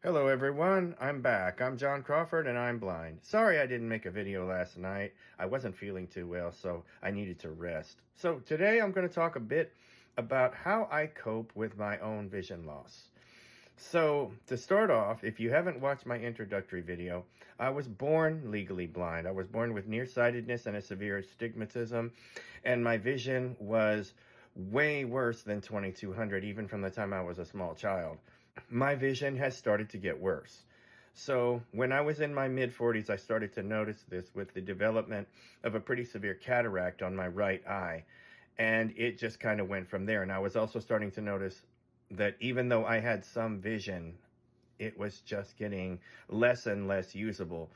Hello everyone, I'm back. I'm John Crawford and I'm blind. Sorry I didn't make a video last night. I wasn't feeling too well, so I needed to rest. So today I'm going to talk a bit about how I cope with my own vision loss. So to start off, if you haven't watched my introductory video, I was born legally blind. I was born with nearsightedness and a severe astigmatism, and my vision was way worse than 2200 even from the time I was a small child. My vision has started to get worse. So when I was in my mid 40s, I started to notice this with the development of a pretty severe cataract on my right eye. And it just kind of went from there. And I was also starting to notice that even though I had some vision, it was just getting less and less usable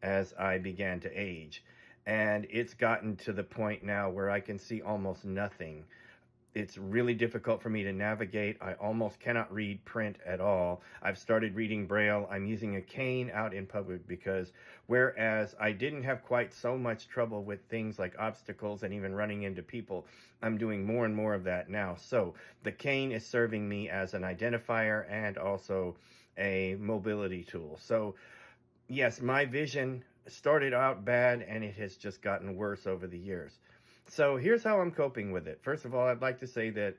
as I began to age. And it's gotten to the point now where I can see almost nothing. It's really difficult for me to navigate. I almost cannot read print at all. I've started reading Braille. I'm using a cane out in public because whereas I didn't have quite so much trouble with things like obstacles and even running into people, I'm doing more and more of that now. So the cane is serving me as an identifier and also a mobility tool. So yes, my vision started out bad and it has just gotten worse over the years. So here's how I'm coping with it. First of all, I'd like to say that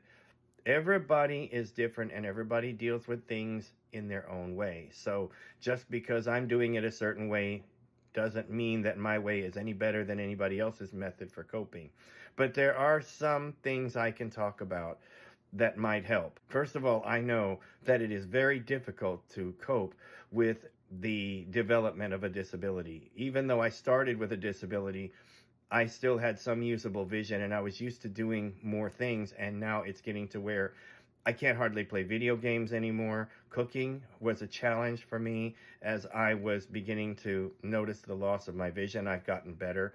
everybody is different and everybody deals with things in their own way. So just because I'm doing it a certain way doesn't mean that my way is any better than anybody else's method for coping. But there are some things I can talk about that might help. First of all, I know that it is very difficult to cope with the development of a disability. Even though I started with a disability, I still had some usable vision and I was used to doing more things, and now it's getting to where I can't hardly play video games anymore. Cooking was a challenge for me as I was beginning to notice the loss of my vision. I've gotten better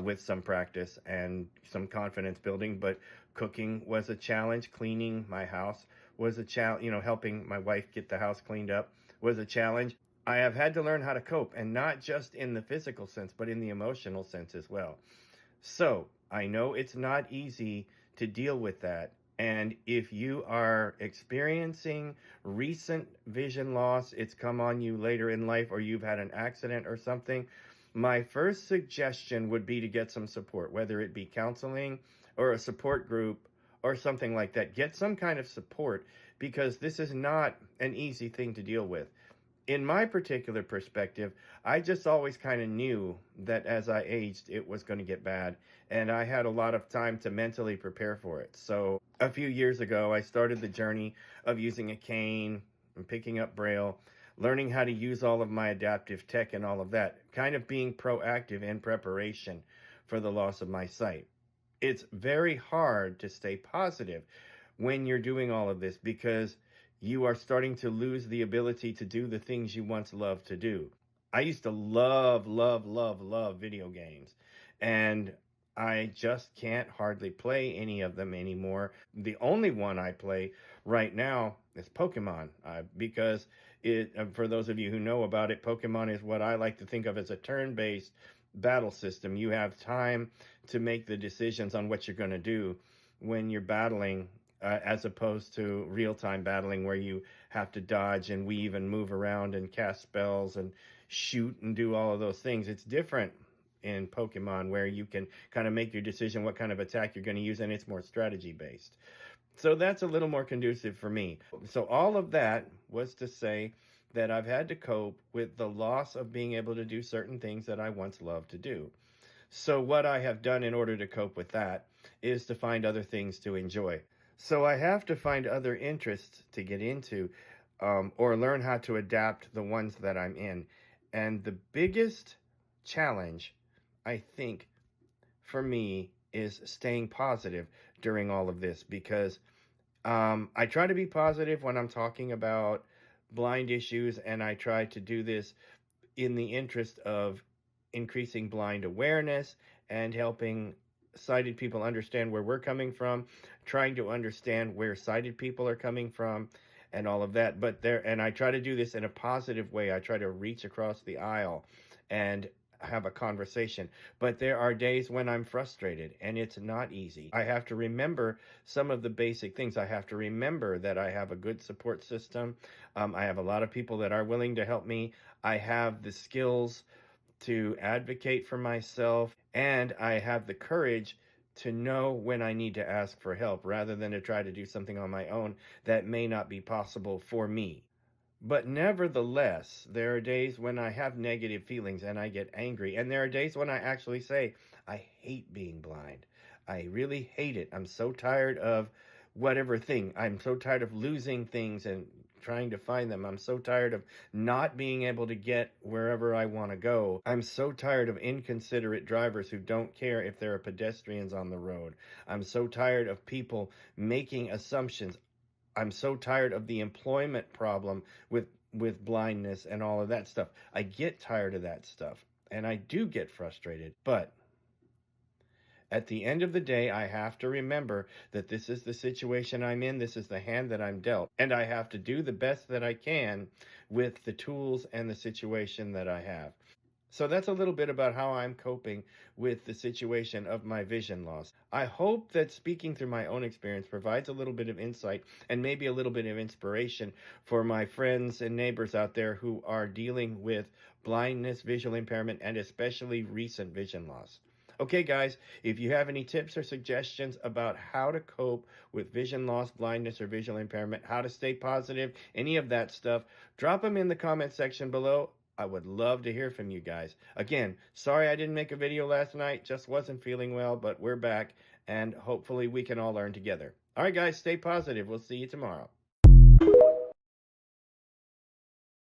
with some practice and some confidence building, but cooking was a challenge. Cleaning my house was a challenge. Helping my wife get the house cleaned up was a challenge. I have had to learn how to cope, and not just in the physical sense, but in the emotional sense as well. So I know it's not easy to deal with that. And if you are experiencing recent vision loss, it's come on you later in life, or you've had an accident or something, my first suggestion would be to get some support, whether it be counseling or a support group or something like that. Get some kind of support, because this is not an easy thing to deal with. In my particular perspective, I just always kind of knew that as I aged, it was going to get bad, and I had a lot of time to mentally prepare for it. So a few years ago, I started the journey of using a cane and picking up Braille, learning how to use all of my adaptive tech and all of that, kind of being proactive in preparation for the loss of my sight. It's very hard to stay positive when you're doing all of this, because you are starting to lose the ability to do the things you once loved to do. I used to love video games, and I just can't hardly play any of them anymore. The only one I play right now is Pokemon, because for those of you who know about it, Pokemon is what I like to think of as a turn-based battle system. You have time to make the decisions on what you're going to do when you're battling, as opposed to real-time battling where you have to dodge and weave and move around and cast spells and shoot and do all of those things. It's different in Pokemon, where you can kind of make your decision what kind of attack you're going to use, and it's more strategy-based. So that's a little more conducive for me. So all of that was to say that I've had to cope with the loss of being able to do certain things that I once loved to do. So what I have done in order to cope with that is to find other things to enjoy. So I have to find other interests to get into, or learn how to adapt the ones that I'm in. And the biggest challenge, I think, for me is staying positive during all of this, because I try to be positive when I'm talking about blind issues, and I try to do this in the interest of increasing blind awareness and helping sighted people understand where we're coming from, trying to understand where sighted people are coming from, and all of that. And I try to do this in a positive way. I try to reach across the aisle and have a conversation. But there are days when I'm frustrated and it's not easy. I have to remember some of the basic things. I have to remember that I have a good support system. I have a lot of people that are willing to help me. I have the skills to advocate for myself, and I have the courage to know when I need to ask for help rather than to try to do something on my own that may not be possible for me. But nevertheless, there are days when I have negative feelings and I get angry. And there are days when I actually say, I hate being blind. I really hate it. I'm so tired of whatever thing. I'm so tired of losing things and trying to find them. I'm so tired of not being able to get wherever I want to go. I'm so tired of inconsiderate drivers who don't care if there are pedestrians on the road. I'm so tired of people making assumptions. I'm so tired of the employment problem with blindness and all of that stuff. I get tired of that stuff and I do get frustrated. But at the end of the day, I have to remember that this is the situation I'm in. This is the hand that I'm dealt. And I have to do the best that I can with the tools and the situation that I have. So that's a little bit about how I'm coping with the situation of my vision loss. I hope that speaking through my own experience provides a little bit of insight and maybe a little bit of inspiration for my friends and neighbors out there who are dealing with blindness, visual impairment, and especially recent vision loss. Okay, guys, if you have any tips or suggestions about how to cope with vision loss, blindness, or visual impairment, how to stay positive, any of that stuff, drop them in the comment section below. I would love to hear from you guys. Again, sorry I didn't make a video last night. Just wasn't feeling well, but we're back, and hopefully we can all learn together. All right, guys, stay positive. We'll see you tomorrow.